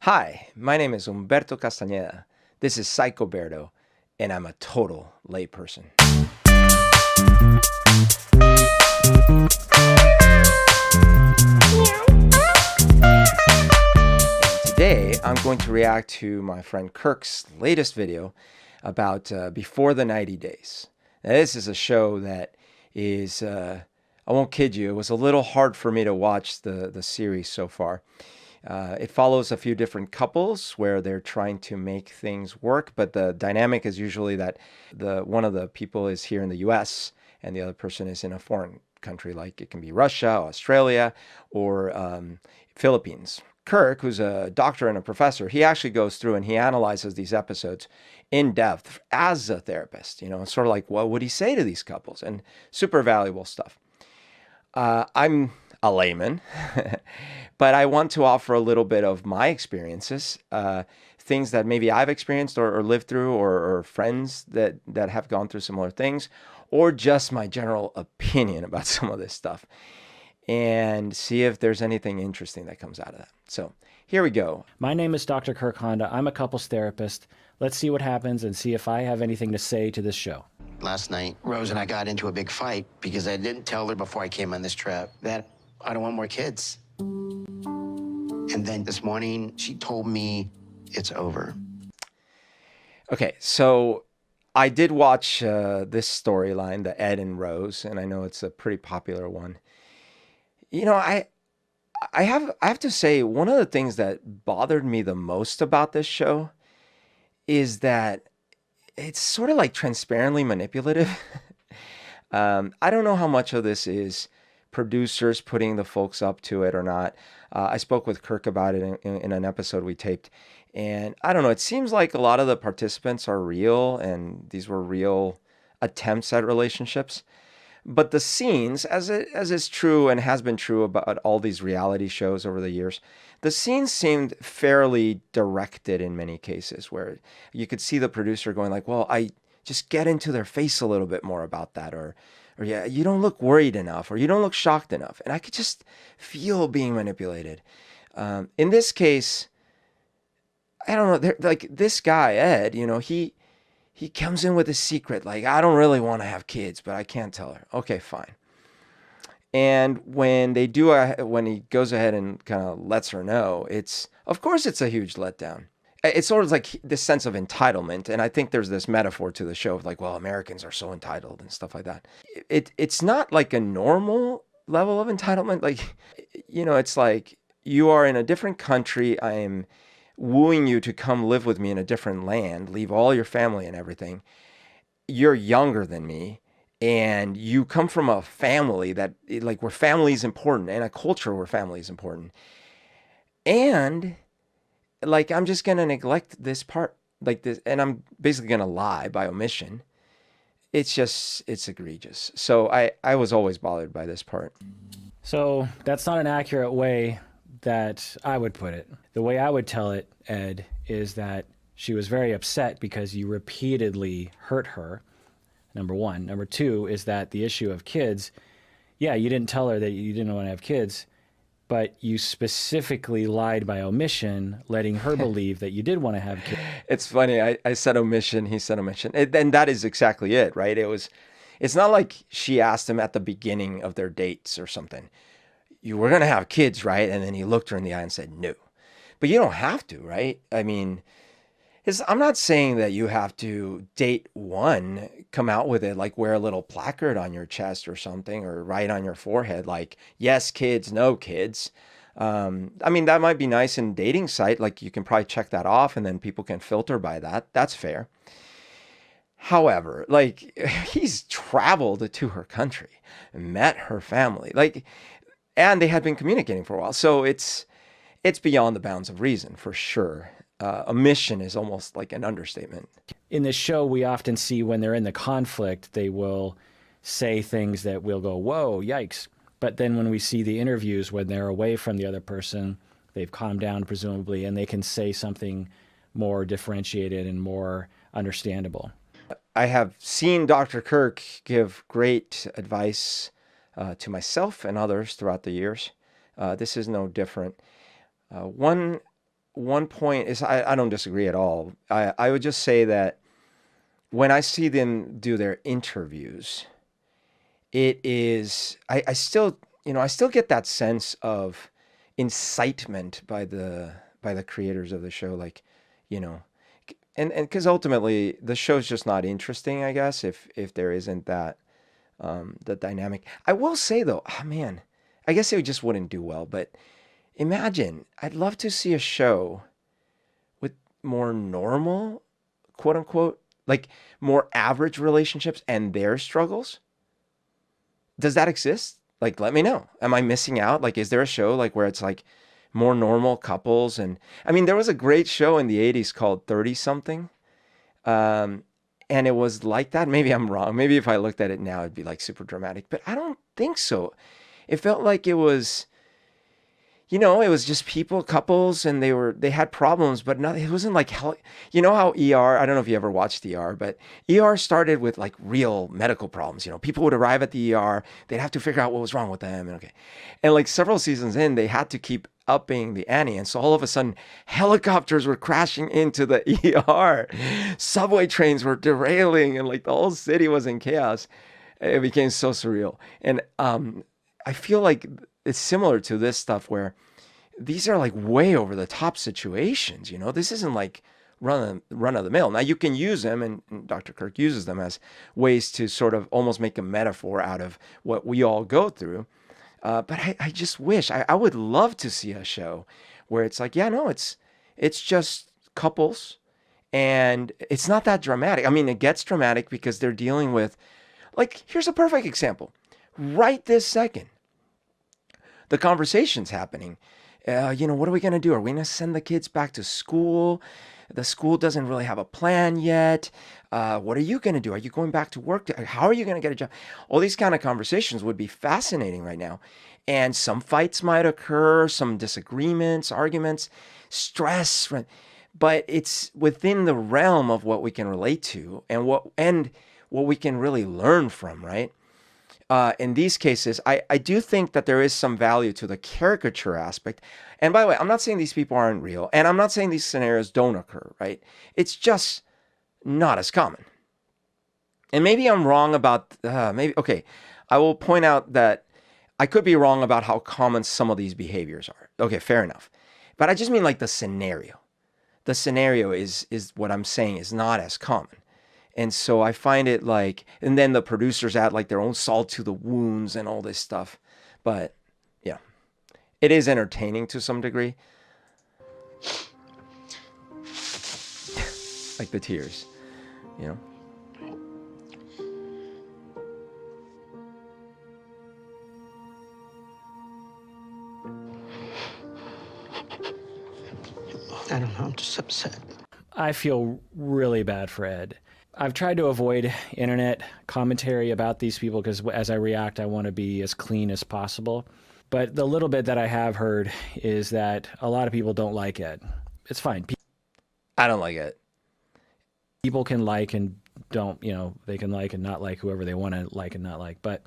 Hi, my name is Humberto Castañeda. This is PsychoBerto, and I'm a total layperson. Today, I'm going to react to my friend Kirk's latest video about Before the 90 Days. Now, this is a show that is, I won't kid you, it was a little hard for me to watch the series so far. It follows a few different couples where they're trying to make things work, but the dynamic is usually that one of the people is here in the US and the other person is in a foreign country, like it can be Russia, Australia, or Philippines. Kirk, who's a doctor and a professor, he actually goes through and he analyzes these episodes in depth as a therapist. Sort of like what would he say to these couples, and super valuable stuff. I'm a layman, but I want to offer a little bit of my experiences, things that maybe I've experienced or lived through, or friends that have gone through similar things, or just my general opinion about some of this stuff, and see if there's anything interesting that comes out of that. So here we go. My name is Dr. Kirk Honda. I'm a couples therapist. Let's see what happens and see if I have anything to say to this show. Last night, Rose and I got into a big fight because I didn't tell her before I came on this trip that I don't want more kids. And then this morning, she told me it's over. Okay, so I did watch this storyline, the Ed and Rose, and I know it's a pretty popular one. I have to say, one of the things that bothered me the most about this show is that it's sort of like transparently manipulative. I don't know how much of this is producers putting the folks up to it or not. I spoke with Kirk about it in an episode we taped, and I don't know, it seems like a lot of the participants are real, and these were real attempts at relationships. But the scenes, as is true and has been true about all these reality shows over the years, the scenes seemed fairly directed in many cases, where you could see the producer going like, well, I just get into their face a little bit more about that, or yeah, you don't look worried enough, or you don't look shocked enough. And I could just feel being manipulated. In this case, I don't know, like this guy, Ed, he comes in with a secret, like, I don't really want to have kids, but I can't tell her. Okay, fine. And when when he goes ahead and kind of lets her know, of course it's a huge letdown. It's sort of like this sense of entitlement. And I think there's this metaphor to the show of like, well, Americans are so entitled and stuff like that. It's not like a normal level of entitlement. Like, it's like, you are in a different country. I am wooing you to come live with me in a different land, leave all your family and everything. You're younger than me, and you come from a family that, like, where family is important, and a culture where family is important. And like, I'm just going to neglect this part like this, and I'm basically going to lie by omission. It's egregious. So I was always bothered by this part. So that's not an accurate way that I would put it. The way I would tell it, Ed, is that she was very upset because you repeatedly hurt her, number one. Number two is that the issue of kids, yeah, you didn't tell her that you didn't want to have kids, but you specifically lied by omission, letting her believe that you did want to have kids. It's funny. I said omission. He said omission. And that is exactly it, right? It's not like she asked him at the beginning of their dates or something, you were going to have kids, right? And then he looked her in the eye and said, no. But you don't have to, right? I mean, I'm not saying that you have to date one, come out with it, like wear a little placard on your chest or something, or write on your forehead, like, yes, kids, no kids. I mean, that might be nice in a dating site. Like, you can probably check that off and then people can filter by that. That's fair. However, like, he's traveled to her country, met her family, like, and they had been communicating for a while. So it's beyond the bounds of reason, for sure. Omission is almost like an understatement. In this show, we often see when they're in the conflict, they will say things that we'll go, whoa, yikes. But then when we see the interviews, when they're away from the other person, they've calmed down, presumably, and they can say something more differentiated and more understandable. I have seen Dr. Kirk give great advice to myself and others throughout the years. This is no different. One one point is I don't disagree at all. I would just say that when I see them do their interviews, it is I still I still get that sense of incitement by the creators of the show, like, you know, and because ultimately the show's just not interesting, I guess, if there isn't that the dynamic. I will say though, oh man, I guess it just wouldn't do well, but imagine, I'd love to see a show with more normal, quote unquote, like more average relationships and their struggles. Does that exist? Like, let me know. Am I missing out? Like, is there a show like where it's like more normal couples? And I mean, there was a great show in the 80s called 30 something. Um, and it was like that. Maybe I'm wrong. Maybe if I looked at it now, it'd be like super dramatic, but I don't think so. It felt like it was, it was just people, couples, and they had problems, but not, it wasn't like hell. You know how ER, I don't know if you ever watched ER, but ER started with like real medical problems. People would arrive at the ER, they'd have to figure out what was wrong with them. And okay. And like several seasons in, they had to keep upping the ante. And so all of a sudden, helicopters were crashing into the ER. Subway trains were derailing, and like the whole city was in chaos. It became so surreal. And I feel like it's similar to this stuff where these are like way over the top situations. This isn't like run of the mill. Now you can use them, and Dr. Kirk uses them as ways to sort of almost make a metaphor out of what we all go through. But I just wish I would love to see a show where it's like, yeah, no, it's just couples, and it's not that dramatic. I mean, it gets dramatic because they're dealing with, like, here's a perfect example. Right this second, the conversation's happening. What are we going to do? Are we going to send the kids back to school? The school doesn't really have a plan yet. What are you going to do? Are you going back to work? How are you going to get a job? All these kind of conversations would be fascinating right now. And some fights might occur, some disagreements, arguments, stress, right? But it's within the realm of what we can relate to and what we can really learn from, right? In these cases, I do think that there is some value to the caricature aspect. And by the way, I'm not saying these people aren't real, and I'm not saying these scenarios don't occur, right? It's just not as common. And maybe I'm wrong about, okay, I will point out that I could be wrong about how common some of these behaviors are. Okay, fair enough. But I just mean like the scenario. The scenario is what I'm saying is not as common. And so I find it like, and then the producers add like their own salt to the wounds and all this stuff. But yeah, it is entertaining to some degree. Like the tears, you know? I don't know, I'm just upset. I feel really bad for Ed. I've tried to avoid internet commentary about these people because as I react, I want to be as clean as possible. But the little bit that I have heard is that a lot of people don't like Ed. It's fine. I don't like it. People can like and don't, they can like and not like whoever they want to like and not like. But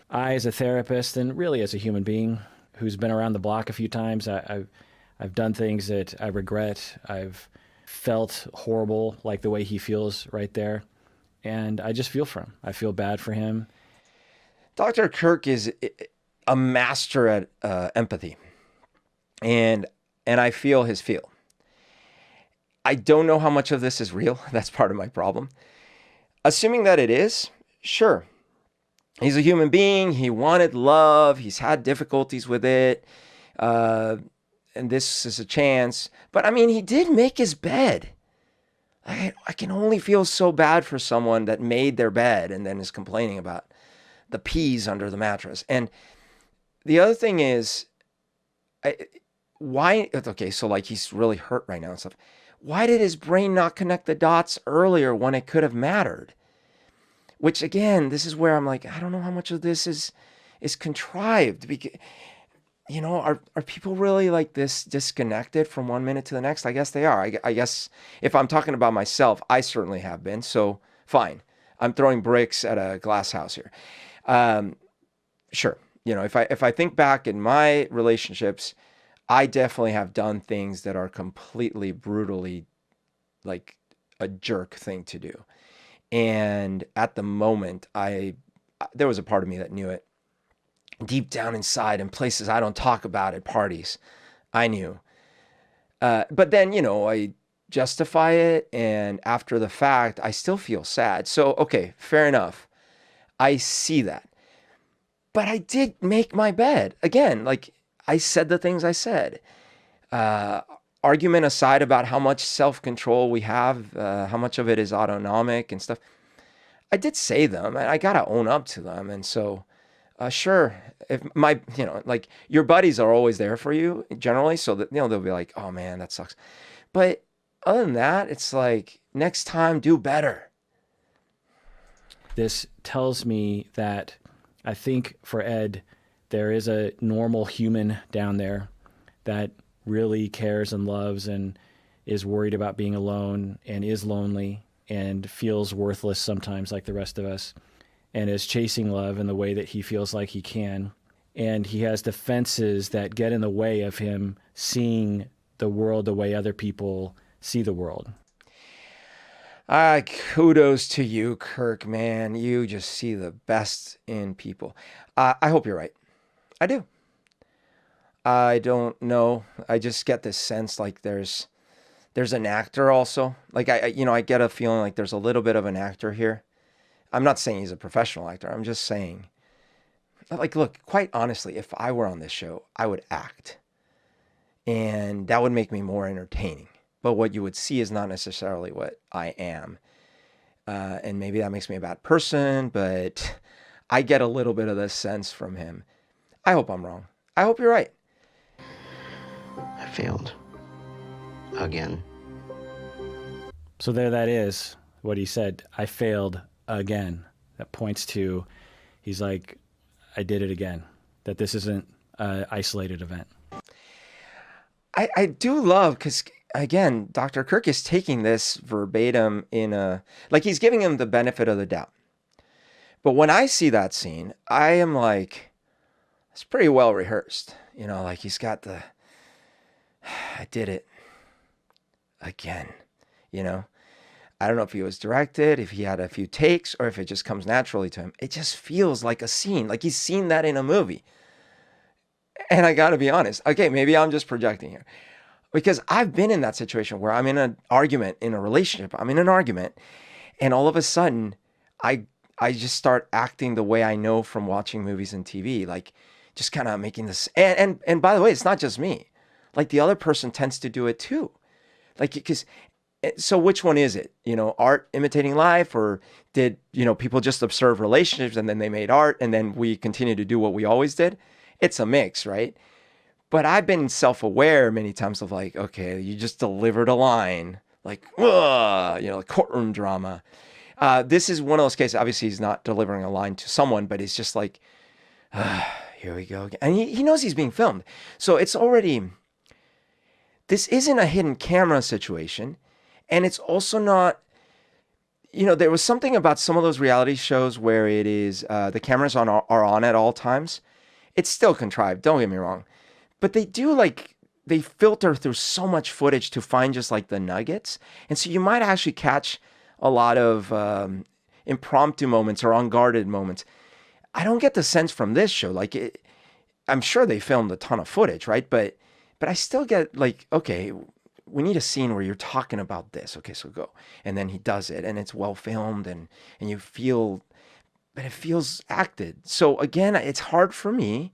I, as a therapist and really as a human being who's been around the block a few times, I've done things that I regret. I've felt horrible, like the way he feels right there. And I just feel for him. I feel bad for him. Dr. Kirk is a master at empathy. And I feel his feel. I don't know how much of this is real. That's part of my problem. Assuming that it is, sure. He's a human being. He wanted love. He's had difficulties with it. And this is a chance. But I mean, he did make his bed. I can only feel so bad for someone that made their bed and then is complaining about the peas under the mattress. And the other thing is, why? Okay, so like he's really hurt right now and stuff. Why did his brain not connect the dots earlier when it could have mattered? Which again, this is where I'm like, I don't know how much of this is contrived. Because, are people really like this disconnected from one minute to the next? I guess they are. I guess if I'm talking about myself, I certainly have been. So fine. I'm throwing bricks at a glass house here. Sure. If I think back in my relationships, I definitely have done things that are completely brutally like a jerk thing to do. And at the moment, there was a part of me that knew it deep down inside in places I don't talk about at parties. I knew. But then, I justify it. And after the fact, I still feel sad. So, okay, fair enough. I see that. But I did make my bed. Again, like I said the things I said. Argument aside about how much self control we have, how much of it is autonomic and stuff. I did say them, and I gotta own up to them. And so, sure, if my, like your buddies are always there for you generally, so that they'll be like, "Oh man, that sucks." But other than that, it's like next time, do better. This tells me that I think for Ed, there is a normal human down there that really cares and loves and is worried about being alone and is lonely and feels worthless sometimes like the rest of us and is chasing love in the way that he feels like he can. And he has defenses that get in the way of him seeing the world the way other people see the world. Kudos to you, Kirk, man. You just see the best in people. I hope you're right. I do. I don't know. I just get this sense like there's an actor also. Like I get a feeling like there's a little bit of an actor here. I'm not saying he's a professional actor. I'm just saying, like, look, quite honestly, if I were on this show, I would act, and that would make me more entertaining. But what you would see is not necessarily what I am. And maybe that makes me a bad person, but I get a little bit of this sense from him. I hope I'm wrong. I hope you're right. I failed. Again. So there that is what he said. I failed again. That points to, he's like, I did it again. That this isn't an isolated event. I do love, because again, Dr. Kirk is taking this verbatim like he's giving him the benefit of the doubt. But when I see that scene, I am like, it's pretty well rehearsed. Like he's got I did it again, I don't know if he was directed, if he had a few takes, or if it just comes naturally to him. It just feels like a scene, like he's seen that in a movie. And I got to be honest. Okay, maybe I'm just projecting here. Because I've been in that situation where I'm in an argument, in a relationship. I'm in an argument, and all of a sudden, I just start acting the way I know from watching movies and TV, like just kind of making this. And by the way, it's not just me. Like the other person tends to do it too. Like because. So which one is it? Art imitating life, or did people just observe relationships and then they made art, and then we continue to do what we always did? It's a mix, right? But I've been self-aware many times of like, okay, you just delivered a line, like, like courtroom drama. This is one of those cases. Obviously, he's not delivering a line to someone, but it's just like, here we go again. And he knows he's being filmed. So it's already, this isn't a hidden camera situation. And it's also not, there was something about some of those reality shows where it is, the cameras are on at all times. It's still contrived, don't get me wrong. But they do they filter through so much footage to find just like the nuggets. And so you might actually catch a lot of impromptu moments or unguarded moments. I don't get the sense from this show. I'm sure they filmed a ton of footage, right? But I still get like, okay, we need a scene where you're talking about this. Okay, so go. And then he does it, and it's well filmed, and you feel, but it feels acted. So again, it's hard for me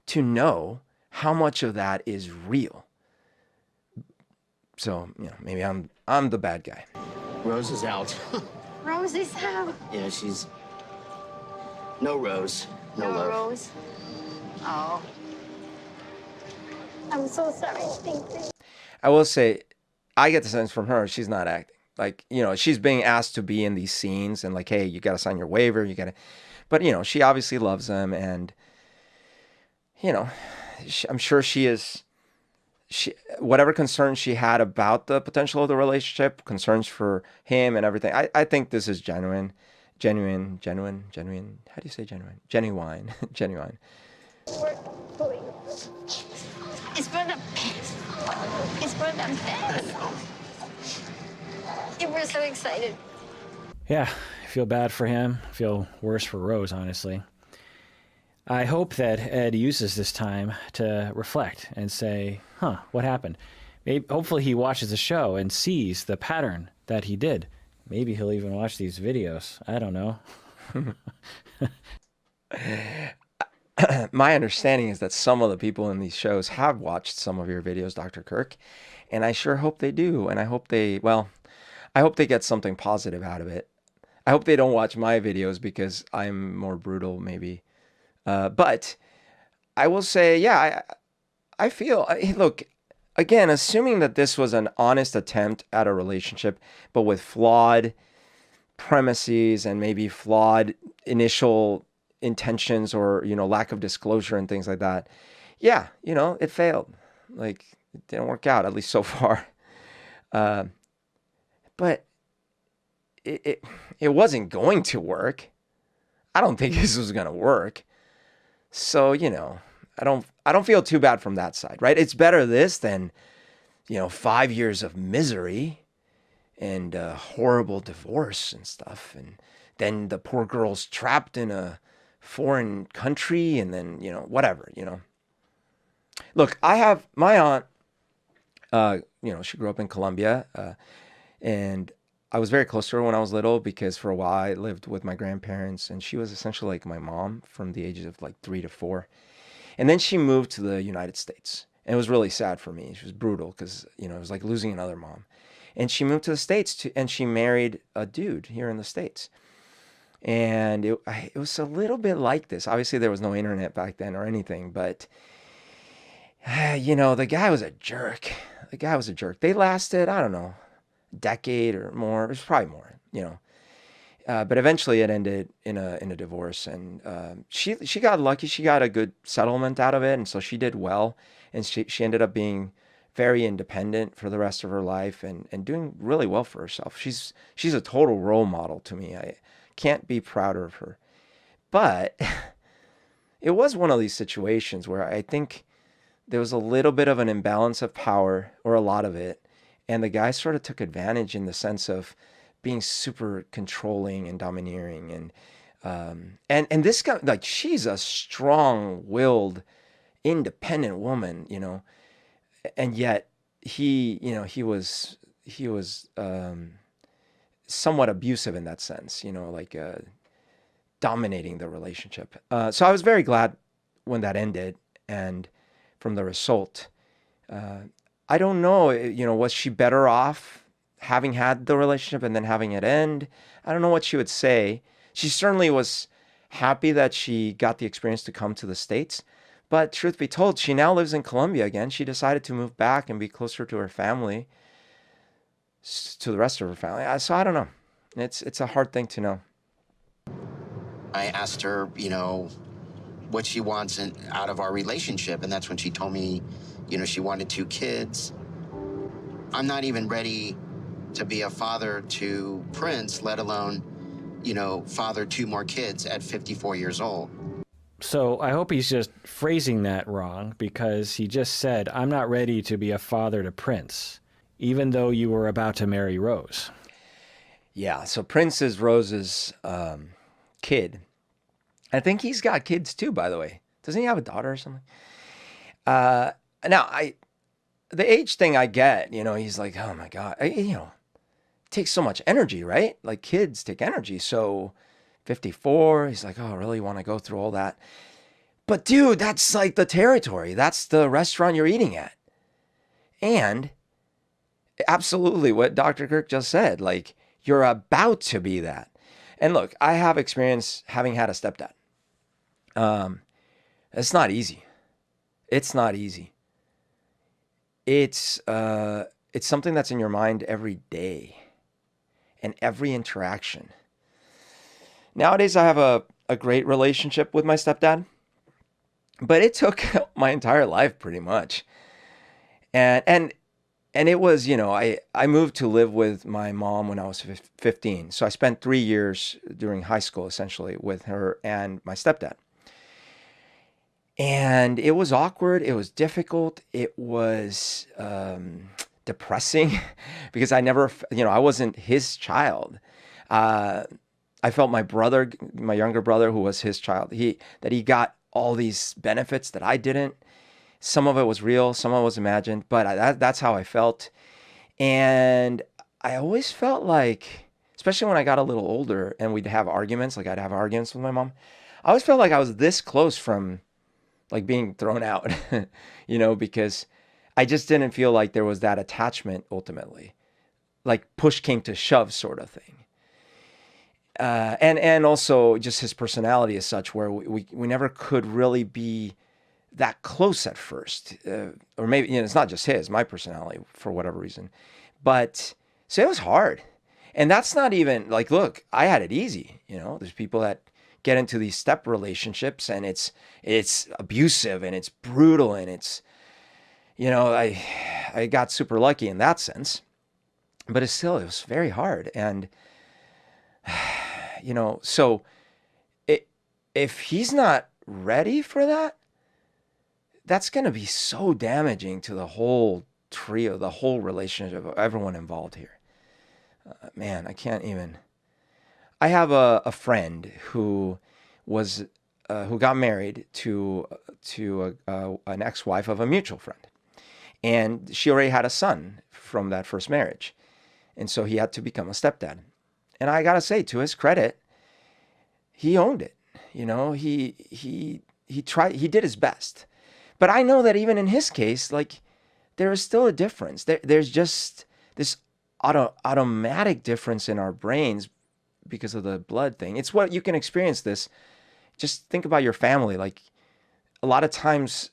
to know how much of that is real. So, maybe I'm the bad guy. Rose is out. Rose is out. Yeah, she's... No Rose. No love. Rose. Oh. I'm so sorry. Thank you. I will say, I get the sense from her, she's not acting. Like, she's being asked to be in these scenes and like, hey, you got to sign your waiver. But, she obviously loves them. And, I'm sure whatever concerns she had about the potential of the relationship, concerns for him and everything. I think this is genuine. How do you say genuine? Genuine. We're going. It's for the best. It's for the best. You were so excited. Yeah, I feel bad for him. I feel worse for Rose, honestly. I hope that Ed uses this time to reflect and say, what happened? Maybe, hopefully he watches the show and sees the pattern that he did. Maybe he'll even watch these videos. I don't know. My understanding is that some of the people in these shows have watched some of your videos, Dr. Kirk, and I sure hope they do. And I hope I hope they get something positive out of it. I hope they don't watch my videos because I'm more brutal, maybe. But I will say, yeah, I feel, look, again, assuming that this was an honest attempt at a relationship, but with flawed premises and maybe flawed initial intentions or, lack of disclosure and things like that. Yeah, it failed. Like, it didn't work out, at least so far. But it wasn't going to work. I don't think this was going to work. So, I don't feel too bad from that side, right? It's better this than, 5 years of misery and a horrible divorce and stuff. And then the poor girl's trapped in a foreign country and then, whatever. Look, I have my aunt, she grew up in Colombia, and I was very close to her when I was little because for a while I lived with my grandparents, and she was essentially like my mom from the ages of like 3 to 4. And then she moved to the United States. And it was really sad for me. She was brutal because, it was like losing another mom. And she moved to the States and she married a dude here in the States. And it was a little bit like this. Obviously, there was no internet back then or anything, but, the guy was a jerk. The guy was a jerk. They lasted, I don't know, a decade or more. It was probably more, but eventually it ended in a divorce, and she got lucky. She got a good settlement out of it, and so she did well, and she ended up being very independent for the rest of her life and doing really well for herself. She's a total role model to me. I can't be prouder of her. But it was one of these situations where I think there was a little bit of an imbalance of power, or a lot of it, and the guy sort of took advantage in the sense of being super controlling and domineering, and this guy, like, she's a strong-willed, independent woman, and yet he was somewhat abusive in that sense, like dominating the relationship. So I was very glad when that ended, and from the result, I don't know, was she better off having had the relationship and then having it end? I don't know what she would say. She certainly was happy that she got the experience to come to the States. But truth be told, she now lives in Colombia again. She decided to move back and be closer to her family, to the rest of her family. So I don't know. It's a hard thing to know. I asked her, what she wants out of our relationship, and that's when she told me, she wanted 2 kids. I'm not even ready to be a father to Prince, let alone, father 2 more kids at 54 years old. So I hope he's just phrasing that wrong, because he just said, I'm not ready to be a father to Prince, even though you were about to marry Rose. Yeah, so Prince is Rose's kid. I think he's got kids too, by the way. Doesn't he have a daughter or something? Now, the age thing I get, he's like, oh my God, it takes so much energy, right? Like, kids take energy. So 54, he's like, oh, really want to go through all that? But dude, that's like the territory. That's the restaurant you're eating at. And absolutely what Dr. Kirk just said, like, you're about to be that. And look, I have experience having had a stepdad. It's not easy. It's not easy. It's something that's in your mind every day and every interaction. Nowadays, I have a great relationship with my stepdad, but it took my entire life pretty much. And it was, I moved to live with my mom when I was 15. So I spent 3 years during high school, essentially, with her and my stepdad. And it was awkward. It was difficult. It was depressing because I never, I wasn't his child. Uh, I felt my brother, my younger brother, who was his child, that he got all these benefits that I didn't. Some of it was real, some of it was imagined, but that's how I felt. And I always felt like, especially when I got a little older and we'd have arguments, like I'd have arguments with my mom, I always felt like I was this close from like being thrown out, because I just didn't feel like there was that attachment ultimately, like push came to shove sort of thing. And also just his personality is such where we never could really be that close at first, or maybe it's not just my personality for whatever reason, but so it was hard, and that's not even like, look, I had it easy. There's people that get into these step relationships and it's abusive and it's brutal and it's I got super lucky in that sense, but it was very hard. And so if he's not ready for that, that's going to be so damaging to the whole trio, the whole relationship of everyone involved here. Man, I can't even. I have a friend who was who got married to an ex-wife of a mutual friend, and she already had a son from that first marriage, and so he had to become a stepdad. And I gotta say, to his credit, he owned it. He tried. He did his best. But I know that even in his case, like, there is still a difference. There's just this automatic difference in our brains because of the blood thing. It's what you can experience this. Just think about your family. Like, a lot of times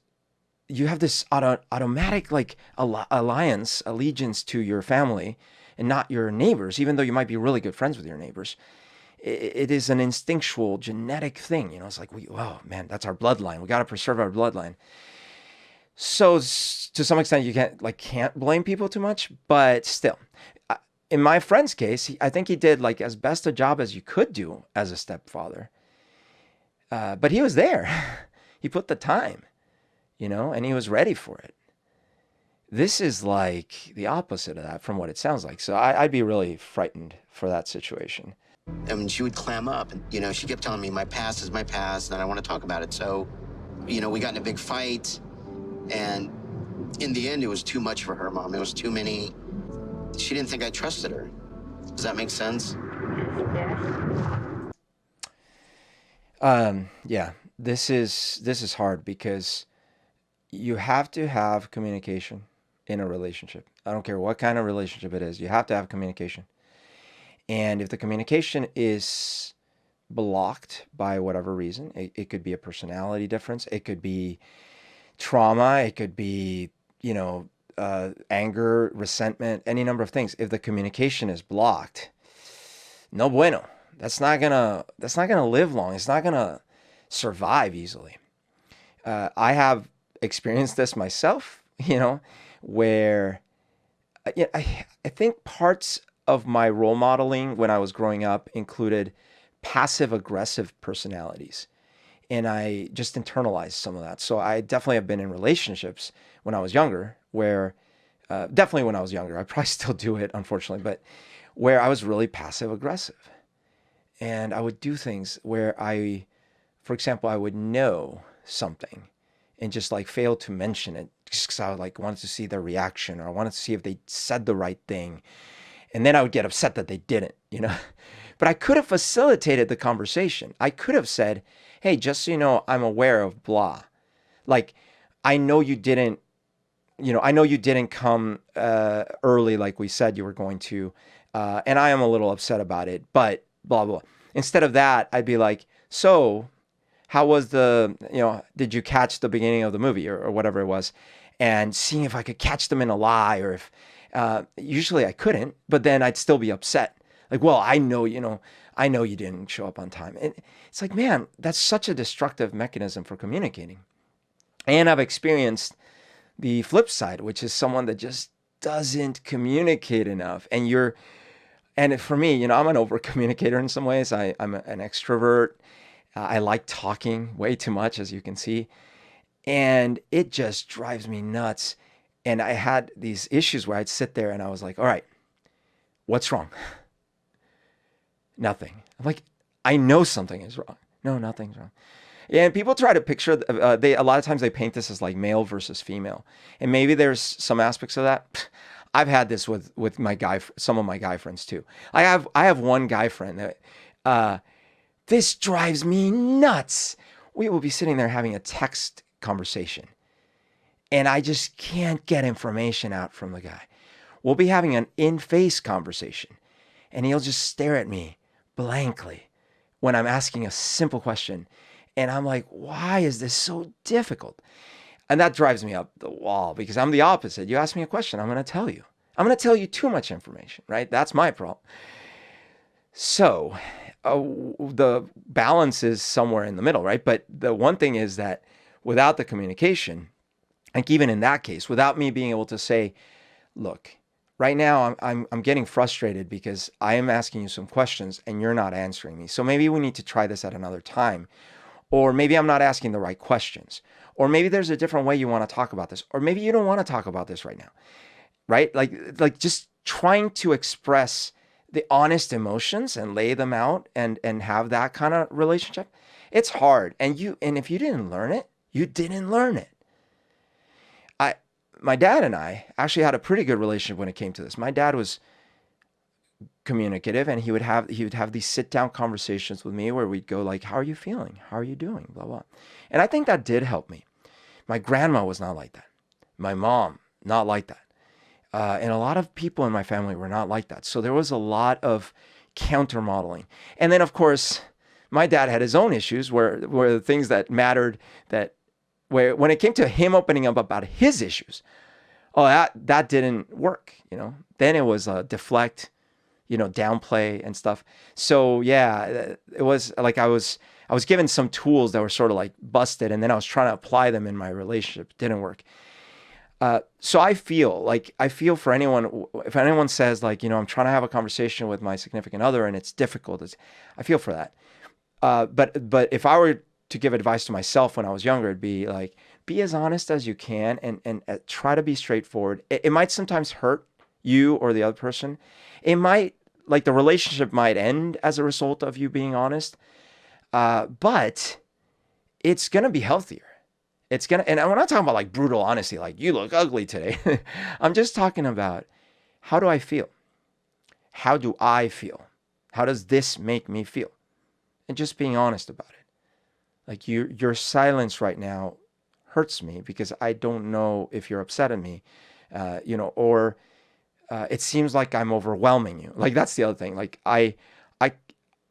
you have this automatic, like, allegiance to your family and not your neighbors, even though you might be really good friends with your neighbors. It is an instinctual genetic thing. It's like, oh man, that's our bloodline. We got to preserve our bloodline. So to some extent, you can't blame people too much, but still, in my friend's case, I think he did like as best a job as you could do as a stepfather. But he was there. He put the time, and he was ready for it. This is like the opposite of that from what it sounds like. So I'd be really frightened for that situation. I mean, she would clam up, and, she kept telling me my past is my past, and I don't want to talk about it. So, we got in a big fight. And in the end, it was too much for her, Mom. It was too many. She didn't think I trusted her. Does that make sense? Yeah, this is hard because you have to have communication in a relationship. I don't care what kind of relationship it is. You have to have communication. And if the communication is blocked by whatever reason, it could be a personality difference. It could be trauma, it could be, anger, resentment, any number of things. If the communication is blocked, no bueno. That's not gonna live long. It's not gonna survive easily. I have experienced this myself, where I think parts of my role modeling when I was growing up included passive aggressive personalities. And I just internalized some of that. So I definitely have been in relationships when I was younger where, definitely when I was younger, I probably still do it, unfortunately, but where I was really passive aggressive. And I would do things where for example, I would know something and just like fail to mention it just because I wanted to see their reaction, or I wanted to see if they said the right thing. And then I would get upset that they didn't, But I could have facilitated the conversation. I could have said, hey, just so you know, I'm aware of blah. Like, I know you didn't come early like we said you were going to, and I am a little upset about it, but blah, blah. Instead of that, I'd be like, so how was did you catch the beginning of the movie or whatever it was? And seeing if I could catch them in a lie, or if, usually I couldn't, but then I'd still be upset. Like, well, I know you didn't show up on time. And it's like, man, that's such a destructive mechanism for communicating. And I've experienced the flip side, which is someone that just doesn't communicate enough. And for me, I'm an over communicator in some ways. I'm an extrovert. I like talking way too much, as you can see. And it just drives me nuts. And I had these issues where I'd sit there and I was like, all right, what's wrong? Nothing. I'm like, I know something is wrong. No, nothing's wrong. Yeah, and people try to picture, a lot of times they paint this as like male versus female. And maybe there's some aspects of that. I've had this with some of my guy friends too. I have one guy friend that, this drives me nuts. We will be sitting there having a text conversation and I just can't get information out from the guy. We'll be having an in-face conversation and he'll just stare at me blankly when I'm asking a simple question. And I'm like, why is this so difficult? And that drives me up the wall because I'm the opposite. You ask me a question, I'm going to tell you. I'm going to tell you too much information, right? That's my problem. So the balance is somewhere in the middle, right? But the one thing is that without the communication, like even in that case, without me being able to say, look, right now I'm getting frustrated because I am asking you some questions and you're not answering me. So maybe we need to try this at another time. Or maybe I'm not asking the right questions. Or maybe there's a different way you want to talk about this. Or maybe you don't want to talk about this right now. Right? Like just trying to express the honest emotions and lay them out and have that kind of relationship. It's hard. And if you didn't learn it, you didn't learn it. My dad and I actually had a pretty good relationship when it came to this. My dad was communicative and he would have these sit down conversations with me where we'd go like, how are you feeling? How are you doing? Blah, blah. And I think that did help me. My grandma was not like that. My mom, not like that. And a lot of people in my family were not like that. So there was a lot of counter modeling. And then of course, my dad had his own issues where the things that mattered where when it came to him opening up about his issues, that didn't work, Then it was deflect, downplay and stuff. So yeah, it was like I was given some tools that were sort of like busted, and then I was trying to apply them in my relationship. It didn't work. So I feel for anyone, if anyone says like, I'm trying to have a conversation with my significant other and it's difficult, I feel for that. But if I were to give advice to myself when I was younger, it'd be like, be as honest as you can and try to be straightforward. It might sometimes hurt you or the other person. It might, like the relationship might end as a result of you being honest. But it's going to be healthier. And I'm not talking about like brutal honesty, like you look ugly today. I'm just talking about, how do I feel? How do I feel? How does this make me feel? And just being honest about it. Like your silence right now hurts me because I don't know if you're upset at me, or it seems like I'm overwhelming you. Like that's the other thing. Like I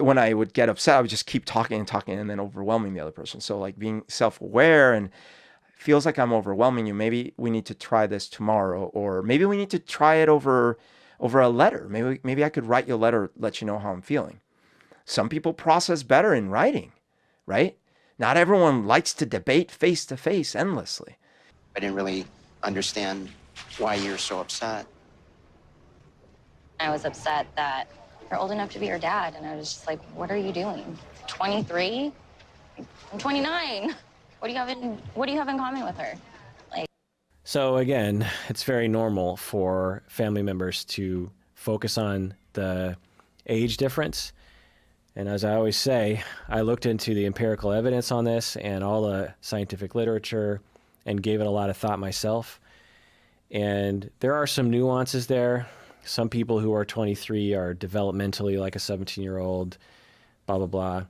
when I would get upset, I would just keep talking and then overwhelming the other person. So like being self-aware and feels like I'm overwhelming you. Maybe we need to try this tomorrow, or maybe we need to try it over a letter. Maybe I could write you a letter, let you know how I'm feeling. Some people process better in writing, right? Not everyone likes to debate face to face endlessly. I didn't really understand why you're so upset. I was upset that you're old enough to be her dad, and I was just like, what are you doing? 23? I'm 29. What do you have in common with her? So again, it's very normal for family members to focus on the age difference. And as I always say, I looked into the empirical evidence on this and all the scientific literature and gave it a lot of thought myself. And there are some nuances there. Some people who are 23 are developmentally like a 17-year-old, blah, blah, blah.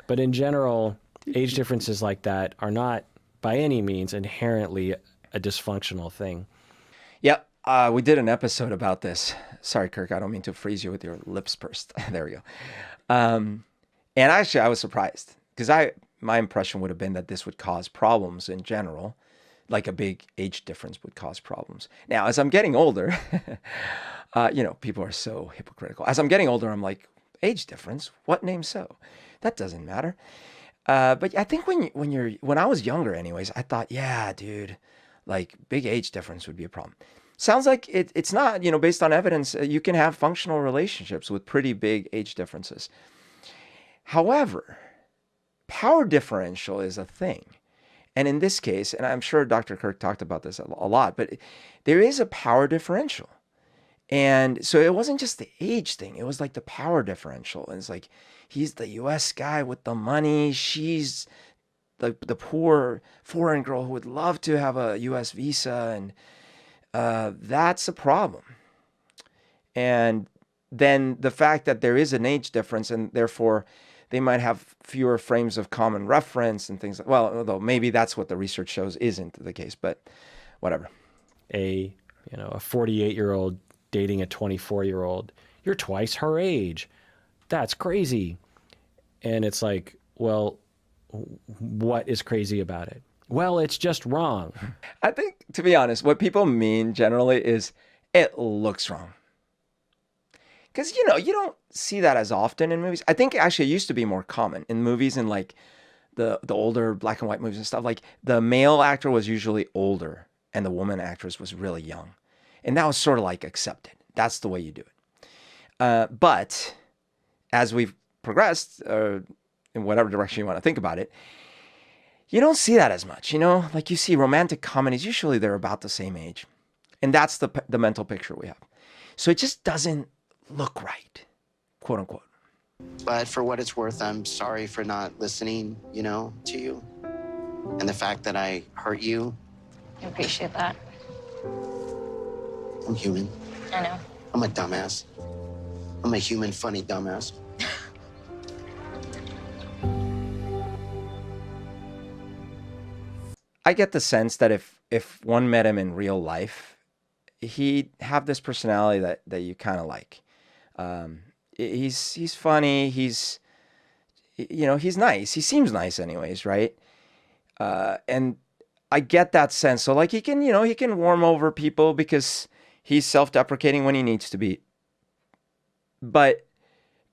But in general, age differences like that are not by any means inherently a dysfunctional thing. Yep. We did an episode about this. Sorry, Kirk, I don't mean to freeze you with your lips pursed. There we go. And actually, I was surprised because my impression would have been that this would cause problems in general, like a big age difference would cause problems. Now, as I'm getting older, people are so hypocritical. As I'm getting older, I'm like, age difference? What name so? That doesn't matter. But I think when I was younger, anyways, I thought, yeah, dude, like big age difference would be a problem. Sounds like it's not, based on evidence, you can have functional relationships with pretty big age differences. However, power differential is a thing. And in this case, and I'm sure Dr. Kirk talked about this a lot, but there is a power differential. And so it wasn't just the age thing. It was like the power differential. And it's like, he's the US guy with the money. She's the poor foreign girl who would love to have a US visa. And that's a problem. And then the fact that there is an age difference and therefore they might have fewer frames of common reference and things like, well, although maybe that's what the research shows isn't the case, but whatever. A 48-year-old dating a 24-year-old, you're twice her age. That's crazy. And it's like, well, what is crazy about it? Well, it's just wrong. I think, to be honest, what people mean generally is it looks wrong. Because, you don't see that as often in movies. I think actually it used to be more common in movies and like the older black and white movies and stuff. Like the male actor was usually older and the woman actress was really young. And that was sort of like accepted. That's the way you do it. But as we've progressed, in whatever direction you want to think about it, you don't see that as much. Like you see romantic comedies, usually they're about the same age. And that's the mental picture we have. So it just doesn't look right, quote unquote. But for what it's worth, I'm sorry for not listening, to you. And the fact that I hurt you. I appreciate that. I'm human. I know. I'm a dumbass. I'm a human, funny dumbass. I get the sense that if one met him in real life, he'd have this personality that you kind of like. He's funny. He's nice. He seems nice anyways, right? And I get that sense. So like he can warm over people because he's self-deprecating when he needs to be. But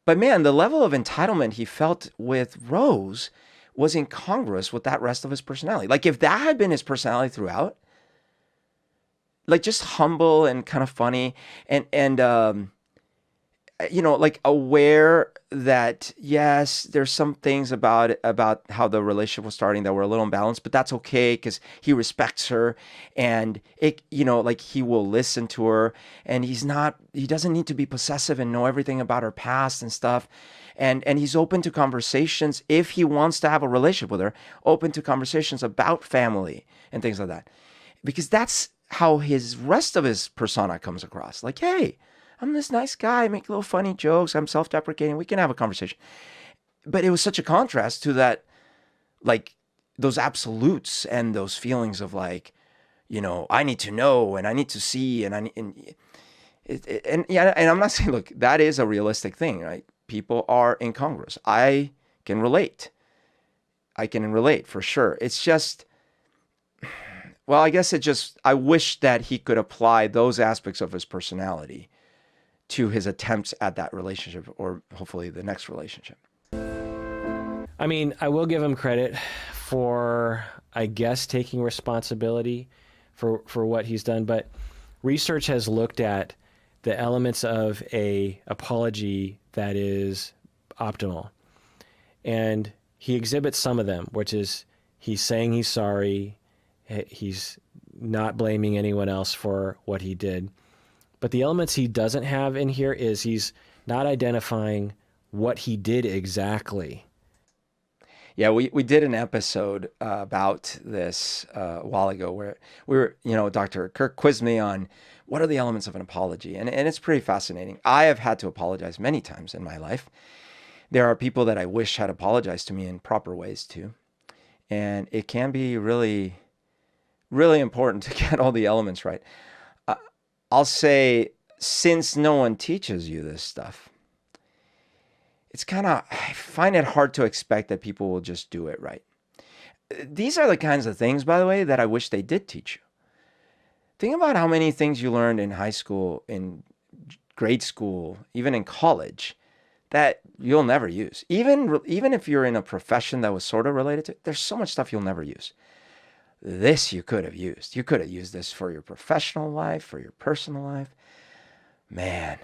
man, the level of entitlement he felt with Rose was incongruous with that rest of his personality. Like if that had been his personality throughout, like just humble and kind of funny and like aware that yes, there's some things about how the relationship was starting that were a little imbalanced, but that's okay because he respects her and it, like he will listen to her and he doesn't need to be possessive and know everything about her past and stuff. And he's open to conversations if he wants to have a relationship with her, open to conversations about family and things like that. Because that's how his rest of his persona comes across. Like, hey, I'm this nice guy, I make little funny jokes, I'm self-deprecating, we can have a conversation. But it was such a contrast to that, like, those absolutes and those feelings of like, I need to know and I need to see and and I'm not saying, look, that is a realistic thing, right? People are incongruous. I can relate for sure. It's just, well, I guess I wish that he could apply those aspects of his personality to his attempts at that relationship or hopefully the next relationship. I mean, I will give him credit for, I guess, taking responsibility for what he's done, but research has looked at the elements of a apology that is optimal. And he exhibits some of them, which is he's saying he's sorry, he's not blaming anyone else for what he did. But the elements he doesn't have in here is he's not identifying what he did exactly. Yeah, we did an episode about this a while ago where we were, Dr. Kirk quizzed me on what are the elements of an apology. And it's pretty fascinating. I have had to apologize many times in my life. There are people that I wish had apologized to me in proper ways too. And it can be really, really important to get all the elements right. I'll say, since no one teaches you this stuff, I find it hard to expect that people will just do it right. These are the kinds of things, by the way, that I wish they did teach you. Think about how many things you learned in high school, in grade school, even in college, that you'll never use. Even if you're in a profession that was sort of related to it, there's so much stuff you'll never use. This you could have used. You could have used this for your professional life, for your personal life. Man.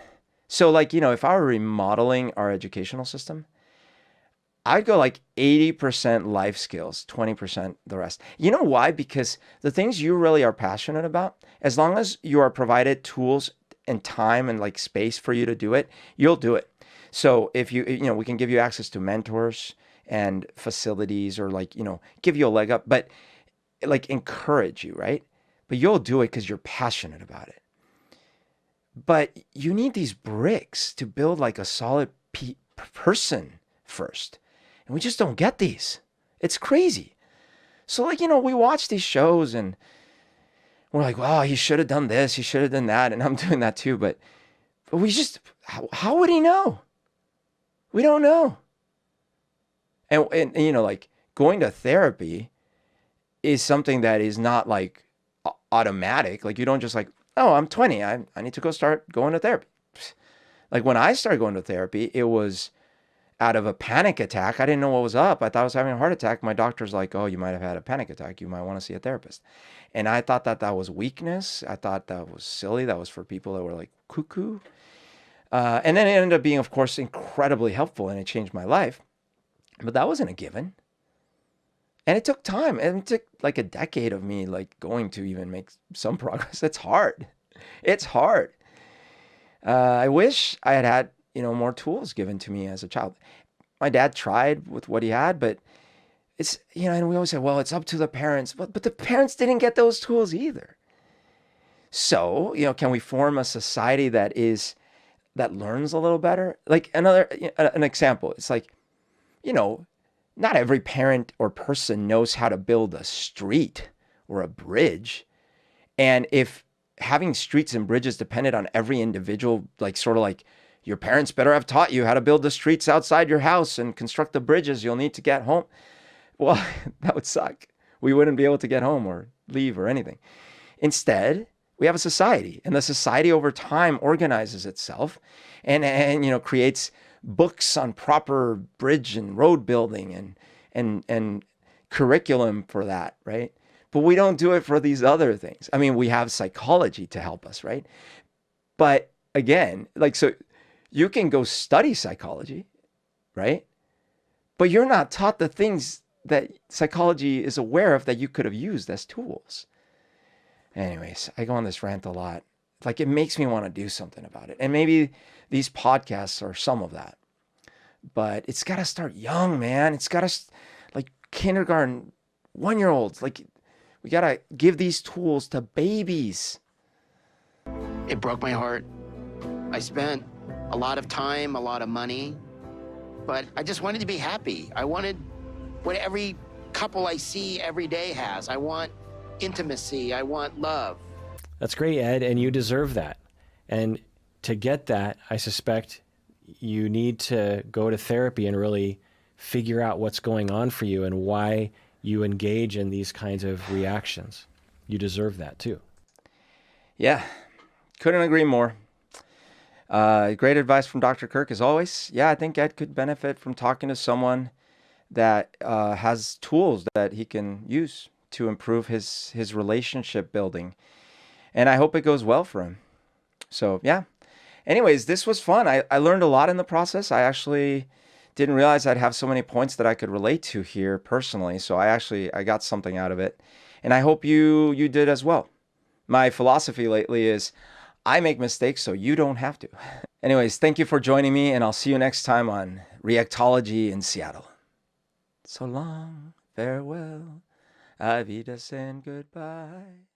So like, if I were remodeling our educational system, I'd go like 80% life skills, 20% the rest. You know why? Because the things you really are passionate about, as long as you are provided tools and time and like space for you to do it, you'll do it. So if we can give you access to mentors and facilities, or like, give you a leg up, but like encourage you, right? But you'll do it because you're passionate about it. But you need these bricks to build like a solid person first. And we just don't get these. It's crazy. So like, we watch these shows and we're like, wow, he should have done this. He should have done that. And I'm doing that too. But we just, how would he know? We don't know. And like going to therapy is something that is not like automatic. Like you don't just like, oh, I'm 20. I need to go start going to therapy. Like when I started going to therapy, it was out of a panic attack. I didn't know what was up. I thought I was having a heart attack. My doctor's like, oh, you might have had a panic attack. You might want to see a therapist. And I thought that was weakness. I thought that was silly. That was for people that were like cuckoo. And then it ended up being, of course, incredibly helpful, and it changed my life. But that wasn't a given. And it took time. And it took like a decade of me like going to even make some progress. It's hard. It's hard. I wish I had more tools given to me as a child. My dad tried with what he had, but it's, and we always say, well, it's up to the parents. But the parents didn't get those tools either. So, can we form a society that learns a little better? Like an example, it's like, not every parent or person knows how to build a street or a bridge. And if having streets and bridges depended on every individual, like sort of like your parents better have taught you how to build the streets outside your house and construct the bridges you'll need to get home. Well, that would suck. We wouldn't be able to get home or leave or anything. Instead, we have a society, and the society over time organizes itself and creates books on proper bridge and road building and curriculum for that, right? But we don't do it for these other things. I mean, we have psychology to help us, right? But again, like, so you can go study psychology, right? But you're not taught the things that psychology is aware of that you could have used as tools. Anyways, I go on this rant a lot. Like, it makes me want to do something about it. And maybe these podcasts are some of that. But it's got to start young, man. It's got to, like, kindergarten, 1-year-olds. Like, we got to give these tools to babies. It broke my heart. I spent a lot of time, a lot of money, but I just wanted to be happy. I wanted what every couple I see every day has. I want intimacy. I want love. That's great, Ed, and you deserve that. And to get that, I suspect you need to go to therapy and really figure out what's going on for you and why you engage in these kinds of reactions. You deserve that too. Yeah, couldn't agree more. Great advice from Dr. Kirk as always. Yeah, I think Ed could benefit from talking to someone that has tools that he can use to improve his relationship building. And I hope it goes well for him. So yeah. Anyways, this was fun. I learned a lot in the process. I actually didn't realize I'd have so many points that I could relate to here personally. So I got something out of it. And I hope you did as well. My philosophy lately is I make mistakes so you don't have to. Anyways, thank you for joining me, and I'll see you next time on Reactology in Seattle. So long, farewell, Auf Wiedersehen, goodbye.